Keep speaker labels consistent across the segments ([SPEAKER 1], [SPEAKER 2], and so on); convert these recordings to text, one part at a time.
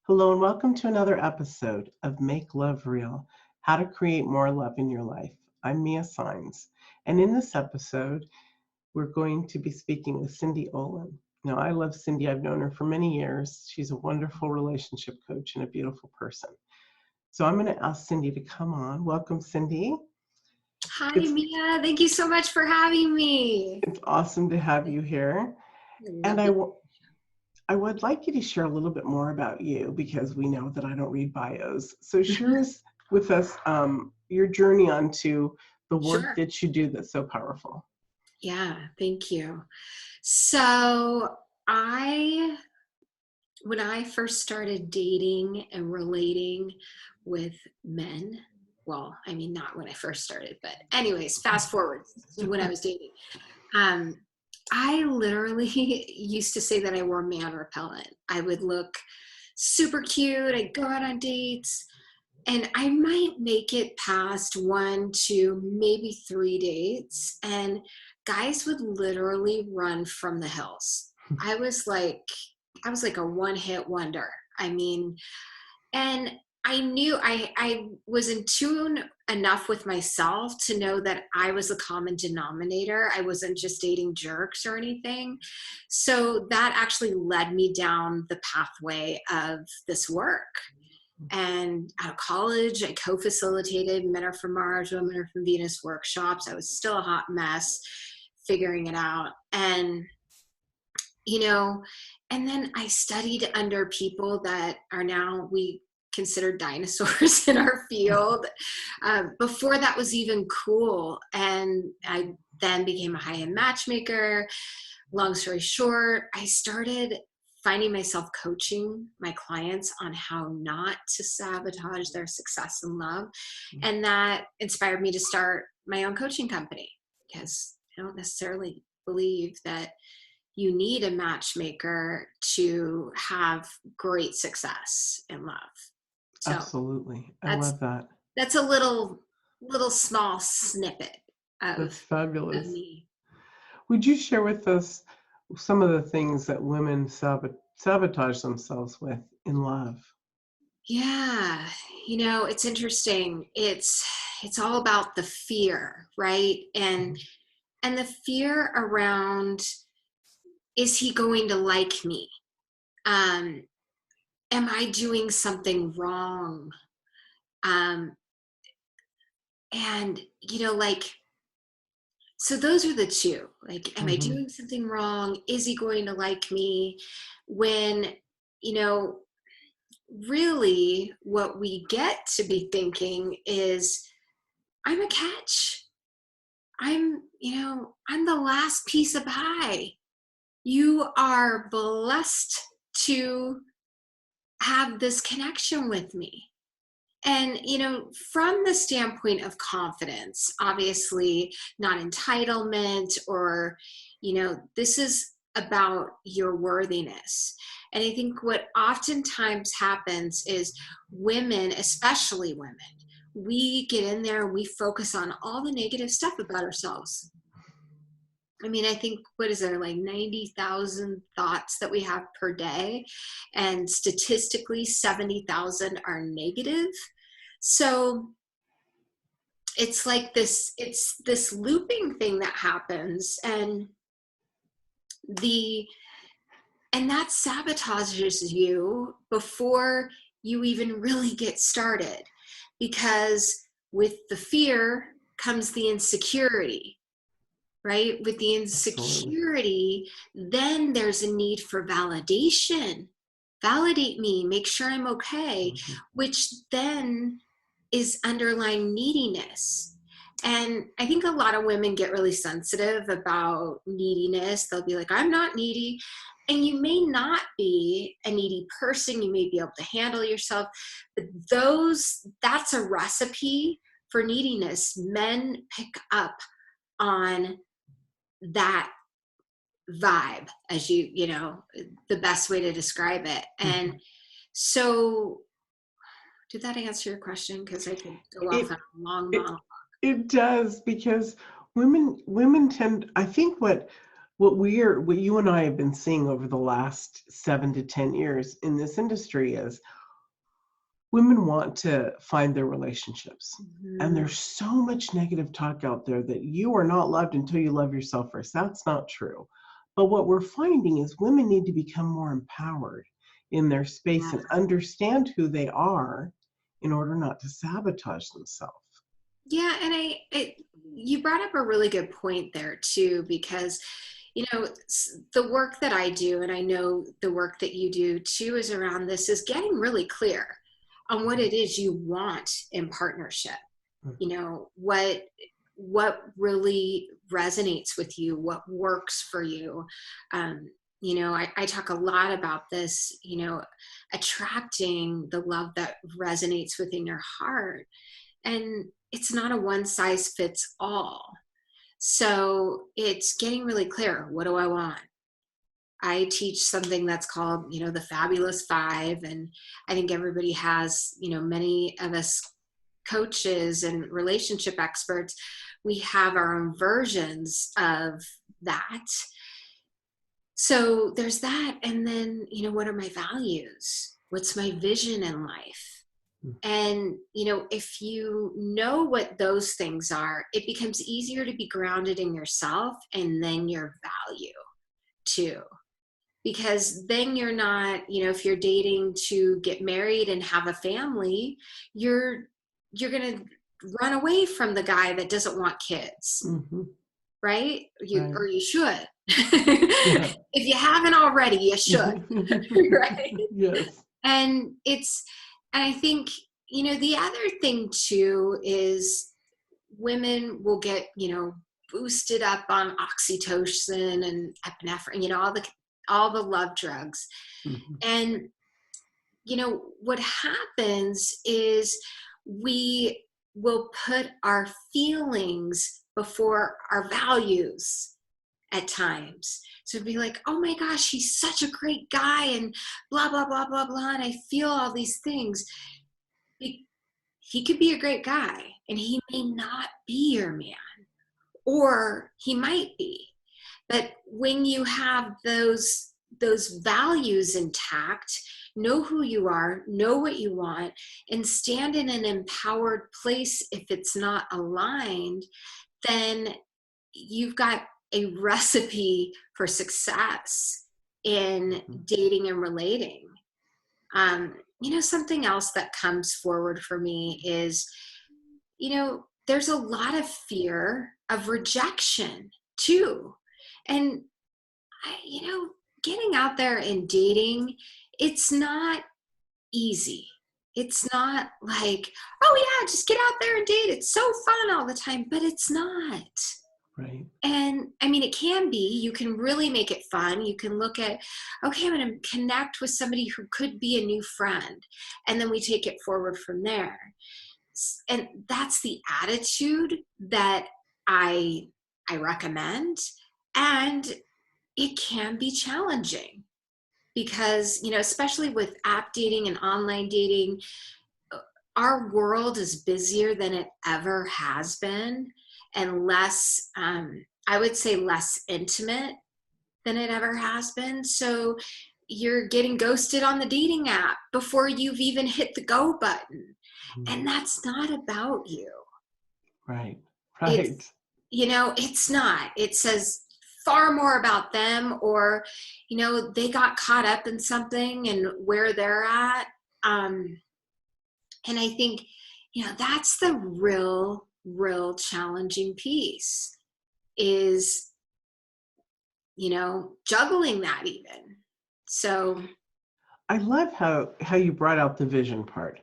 [SPEAKER 1] Hello and welcome to another episode of Make Love Real, How to Create More Love in Your Life. I'm Mia Saenz, and in this episode, we're going to be speaking with Cyndi Olin. Now, I love Cyndi. I've known her for many years. She's a wonderful relationship coach and a beautiful person. So I'm going to ask Cyndi to come on. Welcome, Cyndi.
[SPEAKER 2] Hi, Mia. Thank you so much for having me.
[SPEAKER 1] It's awesome to have you here. And I would like you to share a little bit more about you because we know that I don't read bios. So share with us your journey onto the work that you do that's so powerful.
[SPEAKER 2] Yeah, thank you. So when I first started dating and relating with men, well, I mean, not when I first started, but anyways, fast forward to when I was dating. I literally used to say that I wore man repellent. I would look super cute. I'd go out on dates and I might make it past 1, 2, maybe 3 dates. And guys would literally run from the hills. I was like a one-hit wonder. I mean, and I knew I was in tune enough with myself to know that I was a common denominator. I wasn't just dating jerks or anything. So that actually led me down the pathway of this work. And out of college, I co-facilitated Men Are From Mars, Women Are From Venus workshops. I was still a hot mess figuring it out. And, and then I studied under people that are now, we considered dinosaurs in our field. Before that was even cool. And I then became a high-end matchmaker. Long story short, I started finding myself coaching my clients on how not to sabotage their success in love. And that inspired me to start my own coaching company because I don't necessarily believe that you need a matchmaker to have great success in love. So
[SPEAKER 1] absolutely. I love that.
[SPEAKER 2] That's a little small snippet of,
[SPEAKER 1] that's fabulous.
[SPEAKER 2] Of me.
[SPEAKER 1] Would you share with us some of the things that women sabotage themselves with in love?
[SPEAKER 2] Yeah, it's interesting. It's all about the fear, right? And the fear around, is he going to like me? Am I doing something wrong? And so those are the two. Like, am I doing something wrong? Is he going to like me? When, really what we get to be thinking is, I'm a catch. I'm the last piece of pie. You are blessed to have this connection with me. And, from the standpoint of confidence, obviously not entitlement or, this is about your worthiness. And I think what oftentimes happens is women, especially women, we get in there and we focus on all the negative stuff about ourselves. I mean, I think, what is there, like 90,000 thoughts that we have per day, and statistically 70,000 are negative. So it's like this looping thing that happens, and that sabotages you before you even really get started, because with the fear comes the insecurity. Right? With the insecurity, then there's a need for validation. Validate me, make sure I'm okay, which then is underlying neediness. And I think a lot of women get really sensitive about neediness. They'll be like, I'm not needy. And you may not be a needy person. You may be able to handle yourself. But that's a recipe for neediness. Men pick up on that vibe, as the best way to describe it. And so, did that answer your question? Because I could go off on a long monologue.
[SPEAKER 1] It does, because women tend, I think what what you and I have been seeing over the last 7 to 10 years in this industry is women want to find their relationships. And
[SPEAKER 2] Mhm.
[SPEAKER 1] there's so much negative talk out there that you are not loved until you love yourself first. That's not true. But what we're finding is women need to become more empowered in their space
[SPEAKER 2] Yeah.
[SPEAKER 1] and understand who they are in order not to sabotage themselves.
[SPEAKER 2] Yeah, and you brought up a really good point there too, because the work that I do, and I know the work that you do too, is around this, is getting really clear on what it is you want in partnership. You know, what really resonates with you, what works for you. I talk a lot about this, attracting the love that resonates within your heart. And it's not a one size fits all. So it's getting really clear. What do I want? I teach something that's called, the Fabulous Five. And I think everybody has, many of us coaches and relationship experts, we have our own versions of that. So there's that. And then, what are my values? What's my vision in life? And, if you know what those things are, it becomes easier to be grounded in yourself and then your value too. Because then you're not, if you're dating to get married and have a family, you're going to run away from the guy that doesn't want kids,
[SPEAKER 1] Mm-hmm.
[SPEAKER 2] right?
[SPEAKER 1] Right.
[SPEAKER 2] Or you should.
[SPEAKER 1] Yeah.
[SPEAKER 2] If you haven't already, you should, right?
[SPEAKER 1] Yes.
[SPEAKER 2] And I think, the other thing too is women will get, boosted up on oxytocin and epinephrine, all the love drugs.
[SPEAKER 1] Mm-hmm.
[SPEAKER 2] And, what happens is we will put our feelings before our values at times. So it'd be like, oh my gosh, he's such a great guy and blah, blah, blah, blah, blah. And I feel all these things. He could be a great guy and he may not be your man, or he might be. But when you have those values intact, know who you are, know what you want, and stand in an empowered place if it's not aligned, then you've got a recipe for success in dating and relating. Something else that comes forward for me is, there's a lot of fear of rejection too. And, getting out there and dating, it's not easy. It's not like, oh yeah, just get out there and date. It's so fun all the time, but it's not.
[SPEAKER 1] Right.
[SPEAKER 2] And I mean, it can be. You can really make it fun. You can look at, okay, I'm going to connect with somebody who could be a new friend. And then we take it forward from there. And that's the attitude that I recommend. And it can be challenging because, especially with app dating and online dating, our world is busier than it ever has been, and less, I would say less intimate than it ever has been. So you're getting ghosted on the dating app before you've even hit the go button. And that's not about you.
[SPEAKER 1] Right.
[SPEAKER 2] It's,
[SPEAKER 1] Right.
[SPEAKER 2] it's not. It says far more about them, or, they got caught up in something and where they're at. And I think, that's the real challenging piece is, juggling that even. So
[SPEAKER 1] I love how you brought out the vision part.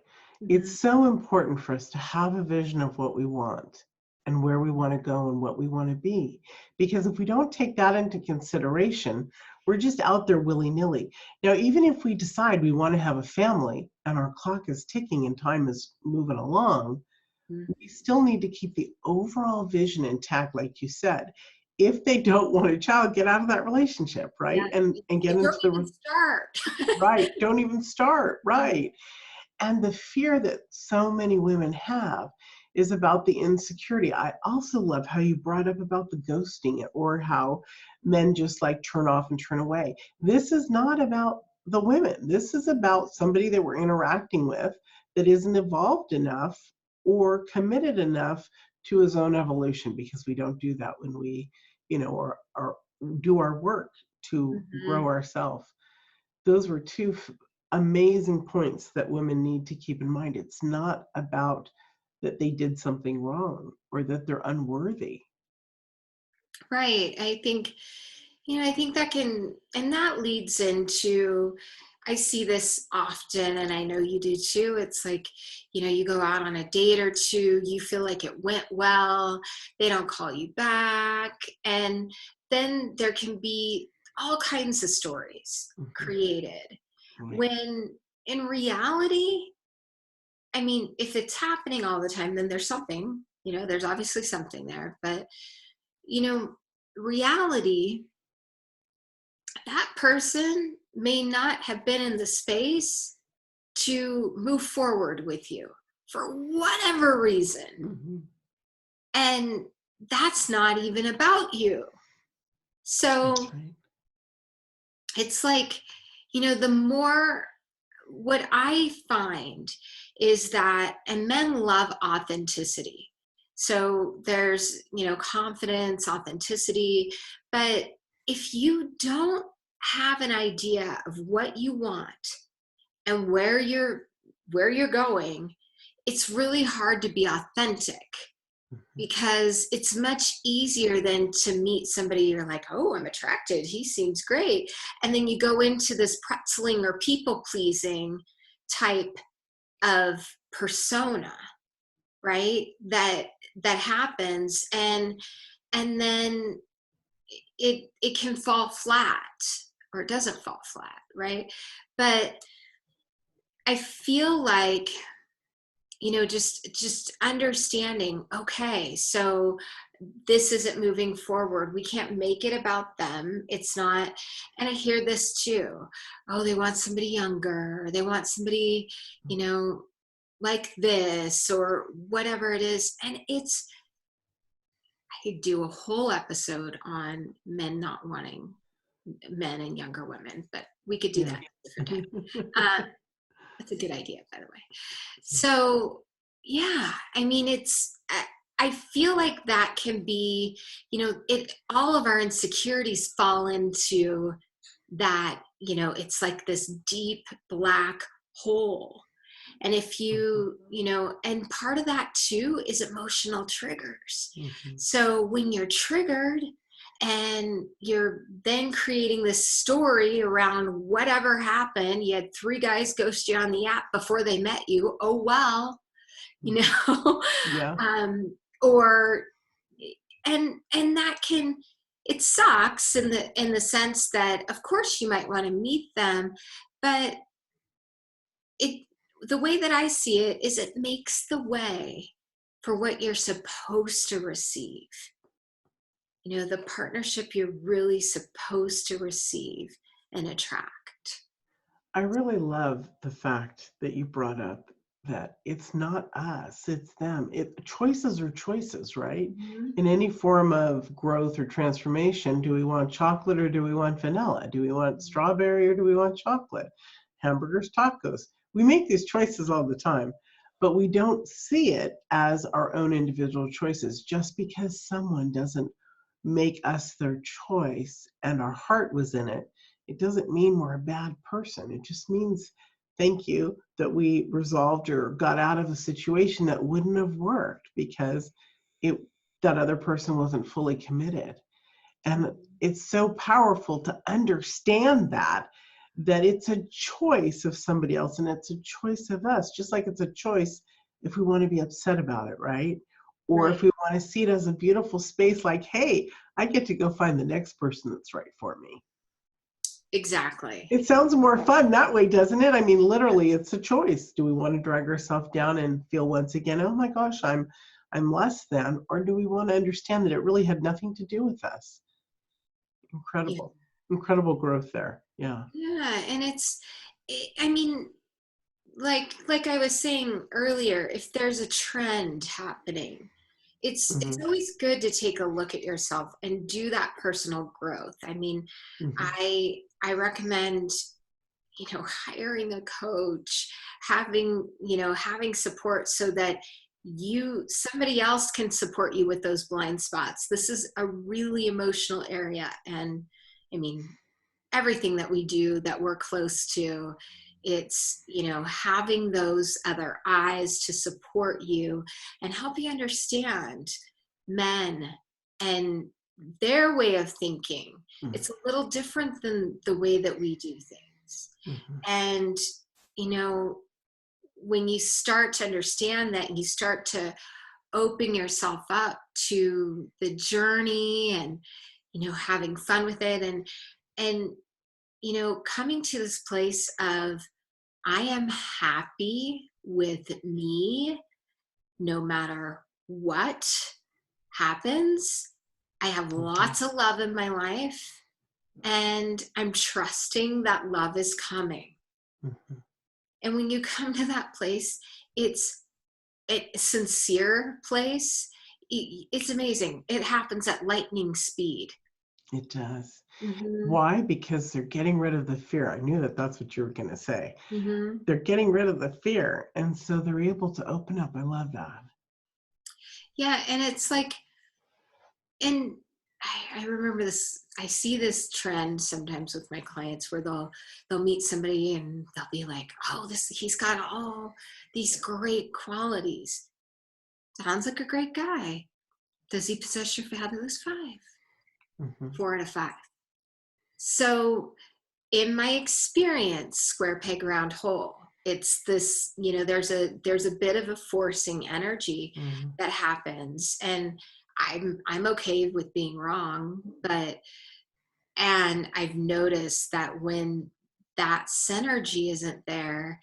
[SPEAKER 1] It's so important for us to have a vision of what we want and where we want to go and what we want to be. Because if we don't take that into consideration, we're just out there willy-nilly. Now, even if we decide we want to have a family and our clock is ticking and time is moving along, we still need to keep the overall vision intact, like you said. If they don't want a child, get out of that relationship, right?
[SPEAKER 2] yeah,
[SPEAKER 1] And get into
[SPEAKER 2] don't even
[SPEAKER 1] the
[SPEAKER 2] start.
[SPEAKER 1] right. Don't even start, right? And the fear that so many women have is about the insecurity. I also love how you brought up about the ghosting or how men just like turn off and turn away. This is not about the women. This is about somebody that we're interacting with that isn't evolved enough or committed enough to his own evolution, because we don't do that when we, or do our work to grow ourselves. Those were two amazing points that women need to keep in mind. It's not about that they did something wrong or that they're unworthy.
[SPEAKER 2] Right. I think that can, and that leads into, I see this often, and I know you do too. It's like, you go out on a date or two, you feel like it went well, they don't call you back. And then there can be all kinds of stories created
[SPEAKER 1] Right.
[SPEAKER 2] when in reality, I mean, if it's happening all the time, then there's something, there's obviously something there. But, reality, that person may not have been in the space to move forward with you for whatever reason. And that's not even about you. So it's like, the more, what I find is that, and men love authenticity. So there's, confidence, authenticity, but if you don't have an idea of what you want and where you're going, it's really hard to be authentic, because it's much easier than to meet somebody you're like, oh, I'm attracted, he seems great, and then you go into this pretzeling or people pleasing type of persona, right? That happens, and then it can fall flat, or it doesn't fall flat, right? But I feel like, just understanding, okay, so this isn't moving forward. We can't make it about them. It's not, and I hear this too. Oh, they want somebody younger, or they want somebody, like this, or whatever it is. And I could do a whole episode on men not wanting men and younger women, but we could do that a different time. That's a good idea, by the way. So, yeah, I mean, I feel like that can be, all of our insecurities fall into that, it's like this deep black hole. And if and part of that too is emotional triggers. So when you're triggered, and you're then creating this story around whatever happened, you had 3 guys ghost you on the app before they met you. Oh, well,
[SPEAKER 1] Yeah.
[SPEAKER 2] Or, and that can, it sucks in the sense that, of course, you might want to meet them, but the way that I see it is it makes the way for what you're supposed to receive. The partnership you're really supposed to receive and attract.
[SPEAKER 1] I really love the fact that you brought up that it's not us, it's them. Choices are choices, right? In any form of growth or transformation, do we want chocolate or do we want vanilla? Do we want strawberry or do we want chocolate? Hamburgers, tacos. We make these choices all the time, but we don't see it as our own individual choices. Just because someone doesn't make us their choice and our heart was in it, it doesn't mean we're a bad person. It just means, thank you, that we resolved or got out of a situation that wouldn't have worked because that other person wasn't fully committed. And it's so powerful to understand that it's a choice of somebody else and it's a choice of us, just like it's a choice if we want to be upset about it, right? Or if we want to see it as a beautiful space, like, hey, I get to go find the next person that's right for me.
[SPEAKER 2] Exactly.
[SPEAKER 1] It sounds more fun that way, doesn't it? I mean, literally, it's a choice. Do we want to drag ourselves down and feel once again, oh my gosh, I'm less than, or do we want to understand that it really had nothing to do with us? Incredible. Incredible growth there. Yeah.
[SPEAKER 2] Yeah, and I mean, like I was saying earlier, if there's a trend happening, it's
[SPEAKER 1] Mm-hmm.
[SPEAKER 2] always good to take a look at yourself and do that personal growth. I mean,
[SPEAKER 1] Mm-hmm.
[SPEAKER 2] I recommend, hiring a coach, having support so that somebody else can support you with those blind spots. This is a really emotional area. And I mean, everything that we do that we're close to, it's, having those other eyes to support you and help you understand men and their way of thinking. It's a little different than the way that we do things.
[SPEAKER 1] Mm-hmm.
[SPEAKER 2] And, you know, when you start to understand that and you start to open yourself up to the journey and, having fun with it and, coming to this place of I am happy with me no matter what happens. I have
[SPEAKER 1] Mm-hmm.
[SPEAKER 2] lots of love in my life and I'm trusting that love is coming.
[SPEAKER 1] Mm-hmm.
[SPEAKER 2] And when you come to that place, it's a sincere place. It's amazing. It happens at lightning speed.
[SPEAKER 1] It does.
[SPEAKER 2] Mm-hmm.
[SPEAKER 1] Why? Because they're getting rid of the fear. I knew that that's what you were going to say.
[SPEAKER 2] Mm-hmm.
[SPEAKER 1] They're getting rid of the fear. And so they're able to open up. I love that.
[SPEAKER 2] Yeah, and it's like, and I remember this. I see this trend sometimes with my clients where they'll meet somebody and they'll be like, "Oh, he's got all these great qualities. Sounds like a great guy. Does he possess your fabulous five?
[SPEAKER 1] Mm-hmm.
[SPEAKER 2] 4 out of 5." So, in my experience, square peg round hole. It's this, there's a bit of a forcing energy
[SPEAKER 1] Mm-hmm.
[SPEAKER 2] that happens, and I'm okay with being wrong, and I've noticed that when that synergy isn't there,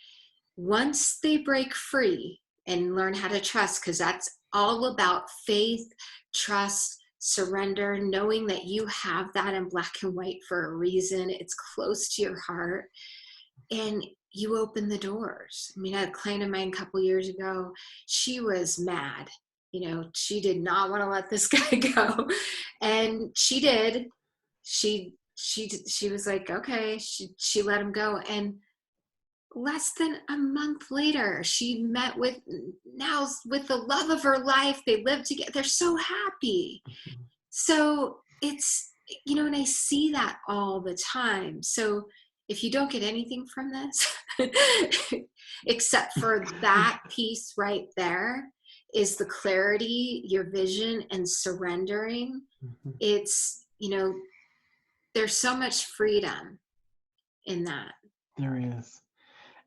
[SPEAKER 2] once they break free and learn how to trust, because that's all about faith, trust, surrender, knowing that you have that in black and white for a reason. It's close to your heart and you open the doors. I mean, I had a client of mine a couple years ago. She was mad. She did not want to let this guy go. And she did. She was like, okay, she let him go. And less than a month later, she met with the love of her life. They live together. They're so happy. So it's, and I see that all the time. So if you don't get anything from this, except for that piece right there, is the clarity, your vision, and surrendering.
[SPEAKER 1] Mm-hmm.
[SPEAKER 2] It's, there's so much freedom in that.
[SPEAKER 1] There is.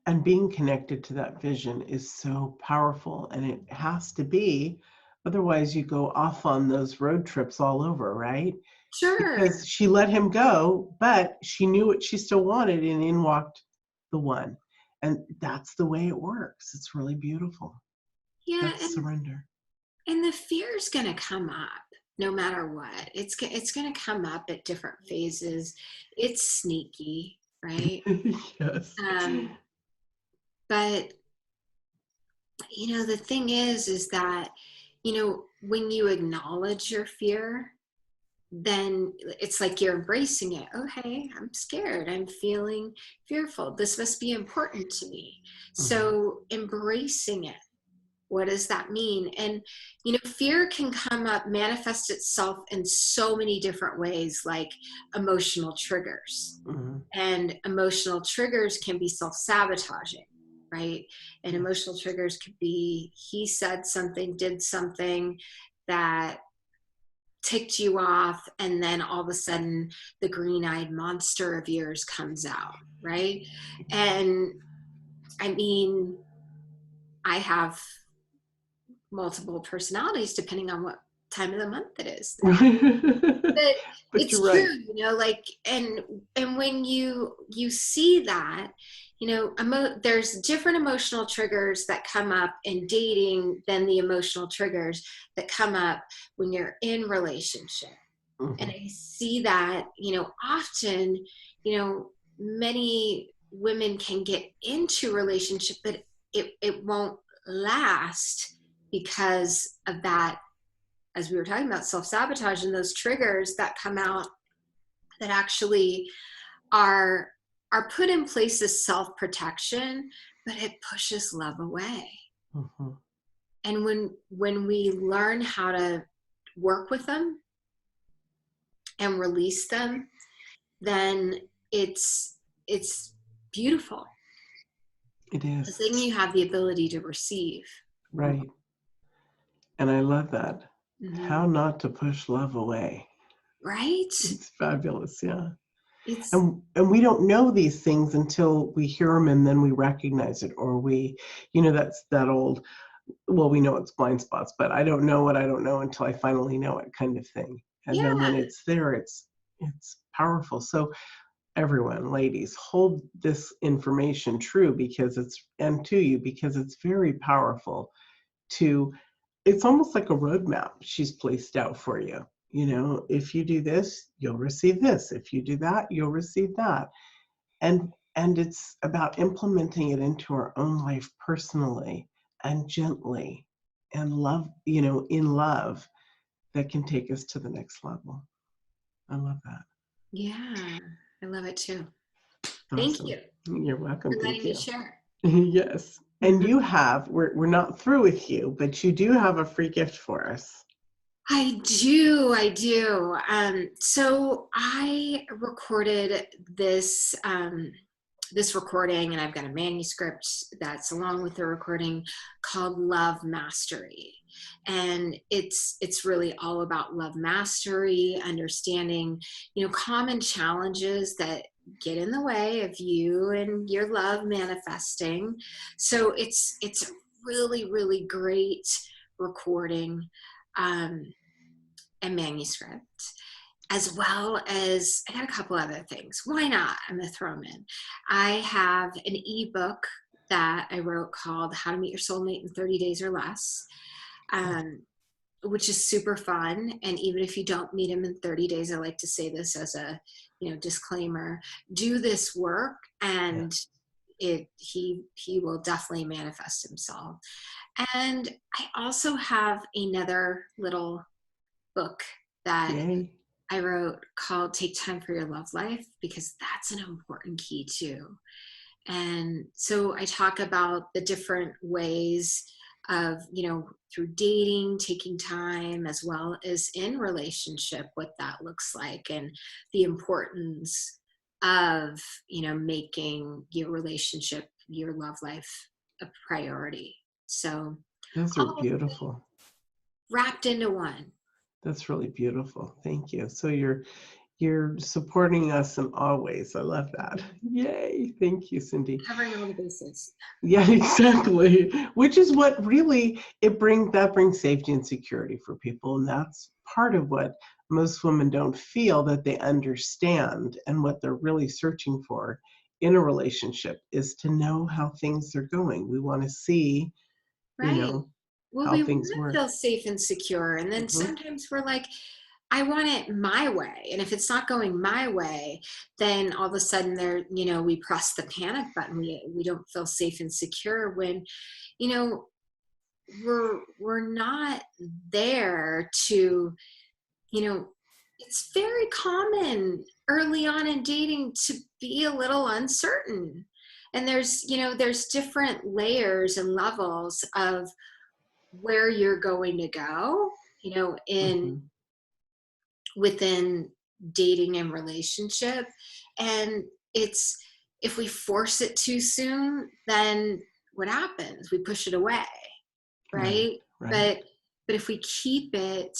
[SPEAKER 1] And being connected to that vision is so powerful. And it has to be. Otherwise, you go off on those road trips all over, right?
[SPEAKER 2] Sure.
[SPEAKER 1] Because she let him go, but she knew what she still wanted, and in walked the one. And that's the way it works. It's really beautiful.
[SPEAKER 2] Yeah,
[SPEAKER 1] That's
[SPEAKER 2] and
[SPEAKER 1] surrender.
[SPEAKER 2] the fear is going to come up no matter what. It's going to come up at different phases. It's sneaky, right?
[SPEAKER 1] Yes.
[SPEAKER 2] Um, but the thing is that when you acknowledge your fear, then it's like you're embracing it. Okay, I'm scared. I'm feeling fearful. This must be important to me.
[SPEAKER 1] Mhm.
[SPEAKER 2] So embracing it. What does that mean? And, fear can come up, manifest itself in so many different ways, like emotional triggers.
[SPEAKER 1] Mhm.
[SPEAKER 2] And emotional triggers can be self-sabotaging, right? And
[SPEAKER 1] Yes.
[SPEAKER 2] emotional triggers could be he said something, did something that ticked you off, and then all of a sudden the green-eyed monster of yours comes out, right? And I mean, I have multiple personalities depending on what time of the month it is. But
[SPEAKER 1] But you're
[SPEAKER 2] it's
[SPEAKER 1] right.
[SPEAKER 2] true, like, and when you see that, there's different emotional triggers that come up in dating than the emotional triggers that come up when you're in relationship. And
[SPEAKER 1] Mhm.
[SPEAKER 2] I see that, often, many women can get into relationship, but it won't last because of that, as we were talking about, self-sabotage and those triggers that come out that actually are put in place as self-protection, but it pushes love away.
[SPEAKER 1] Mm-hmm.
[SPEAKER 2] And when we learn how to work with them and release them, then it's beautiful.
[SPEAKER 1] It
[SPEAKER 2] Because
[SPEAKER 1] is.
[SPEAKER 2] then you have the ability to receive.
[SPEAKER 1] Right. And I love that.
[SPEAKER 2] Mm-hmm.
[SPEAKER 1] How not to push love away.
[SPEAKER 2] Right?
[SPEAKER 1] It's fabulous, yeah.
[SPEAKER 2] It's
[SPEAKER 1] And we don't know these things until we hear them and then we recognize it, or we, that's that old, well, we know it's blind spots, but I don't know what I don't know until I finally know it kind of thing. And then when it's there, it's powerful. So everyone, ladies, hold this information true because to you, because it's very powerful it's almost like a roadmap she's placed out for you. If you do this, you'll receive this. If you do that, you'll receive that. And it's about implementing it into our own life personally and gently and love, in love, that can take us to the next level. I love that.
[SPEAKER 2] yeah, I love it too. Thank
[SPEAKER 1] Awesome.
[SPEAKER 2] you
[SPEAKER 1] You're welcome.
[SPEAKER 2] for letting
[SPEAKER 1] Thank
[SPEAKER 2] me
[SPEAKER 1] you.
[SPEAKER 2] share.
[SPEAKER 1] Yes. And you have, we're not through with you, but you do have a free gift for us.
[SPEAKER 2] I do. So I recorded this this recording, and I've got a manuscript that's along with the recording called Love Mastery. And it's really all about love mastery, understanding, common challenges that get in the way of you and your love manifesting. So it's a really, really great recording. And manuscript, as well as I got a couple other things. Why not? I'm gonna throw them in. I have an ebook that I wrote called How to Meet Your Soulmate in 30 Days or Less, which is super fun. And even if you don't meet him in 30 days, I like to say this as a disclaimer: do this work, and he will definitely manifest himself. And I also have another little book that
[SPEAKER 1] Yay.
[SPEAKER 2] I wrote called Take Time for Your Love Life, because that's an important key too. And so I talk about the different ways of, through dating, taking time, as well as in relationship, what that looks like, and the importance of, making your relationship, your love life, a priority. So
[SPEAKER 1] Those are
[SPEAKER 2] all
[SPEAKER 1] beautiful.
[SPEAKER 2] wrapped into one.
[SPEAKER 1] That's really beautiful. Thank you. So you're supporting us in all ways. I love that. Yay. Thank you, Cyndi.
[SPEAKER 2] Covering all the bases.
[SPEAKER 1] Yeah, exactly. Which is what really brings safety and security for people. And that's part of what most women don't feel that they understand, and what they're really searching for in a relationship is to know how things are going. We want to see,
[SPEAKER 2] Right. Well,
[SPEAKER 1] how
[SPEAKER 2] we want
[SPEAKER 1] things
[SPEAKER 2] to
[SPEAKER 1] work.
[SPEAKER 2] feel safe and secure. And then
[SPEAKER 1] Mm-hmm.
[SPEAKER 2] sometimes we're like, I want it my way. And if it's not going my way, then all of a sudden we press the panic button. We don't feel safe and secure when, we're not there to, it's very common early on in dating to be a little uncertain. And there's different layers and levels of where you're going to go,
[SPEAKER 1] Mm-hmm.
[SPEAKER 2] within dating and relationship. And it's, if we force it too soon, then what happens? We push it away, right?
[SPEAKER 1] Right.
[SPEAKER 2] But if we keep it,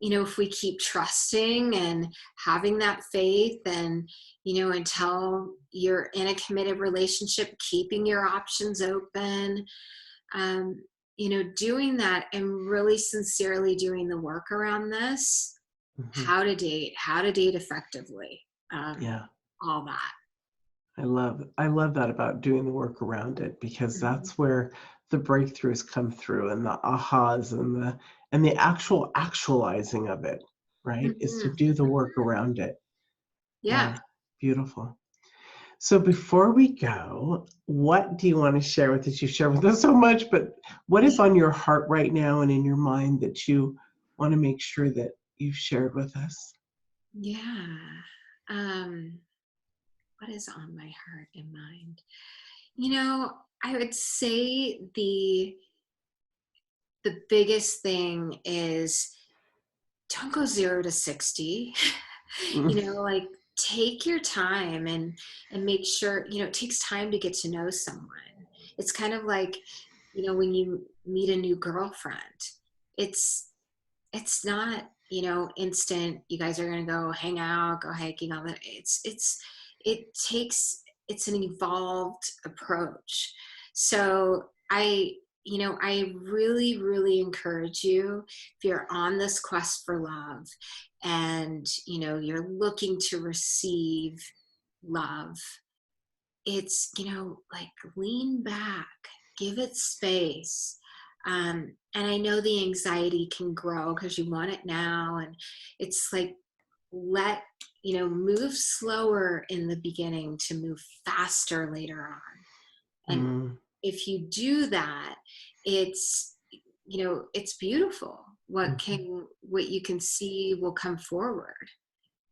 [SPEAKER 2] if we keep trusting and having that faith, and until you're in a committed relationship, keeping your options open, doing that and really sincerely doing the work around this,
[SPEAKER 1] Mm-hmm.
[SPEAKER 2] how to date effectively,
[SPEAKER 1] Yeah.
[SPEAKER 2] all that.
[SPEAKER 1] I love that about doing the work around it, because
[SPEAKER 2] Mm-hmm.
[SPEAKER 1] that's where the breakthroughs come through, and the ahas, and the actualizing of it, right? Is to
[SPEAKER 2] Mm-hmm.
[SPEAKER 1] do the work around it.
[SPEAKER 2] Yeah.
[SPEAKER 1] Yeah. Beautiful. So before we go, what do you want to share with us? You share with us so much, but what is on your heart right now and in your mind that you want to make sure that you've shared with us?
[SPEAKER 2] Yeah. Um, what is on my heart and mind? You know, I would say the biggest thing is don't go 0 to 60.
[SPEAKER 1] Mm,
[SPEAKER 2] Like take your time and make sure, it takes time to get to know someone. It's kind of like, when you meet a new girlfriend, it's not, instant, you guys are going to go hang out, go hiking, all that. It's an evolved approach. So I really, really encourage you, if you're on this quest for love and, you're looking to receive love, it's, like lean back, give it space. And I know the anxiety can grow because you want it now. And it's like, move slower in the beginning to move faster later on. And
[SPEAKER 1] mm,
[SPEAKER 2] if you do that, it's, it's beautiful.
[SPEAKER 1] mhm,
[SPEAKER 2] What you can see will come forward.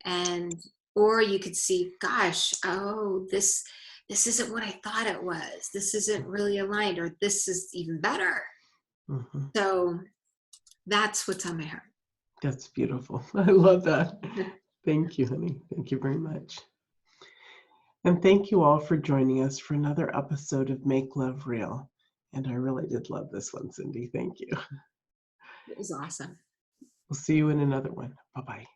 [SPEAKER 2] And or you could see, gosh, oh, this isn't what I thought it was, this isn't really aligned, or this is even better.
[SPEAKER 1] mhm.
[SPEAKER 2] So that's what's on my heart.
[SPEAKER 1] That's beautiful. I love that. Thank you, honey. Thank you very much. And thank you all for joining us for another episode of Make Love Real. And I really did love this one, Cyndi. Thank you.
[SPEAKER 2] It was awesome.
[SPEAKER 1] We'll see you in another one. Bye-bye.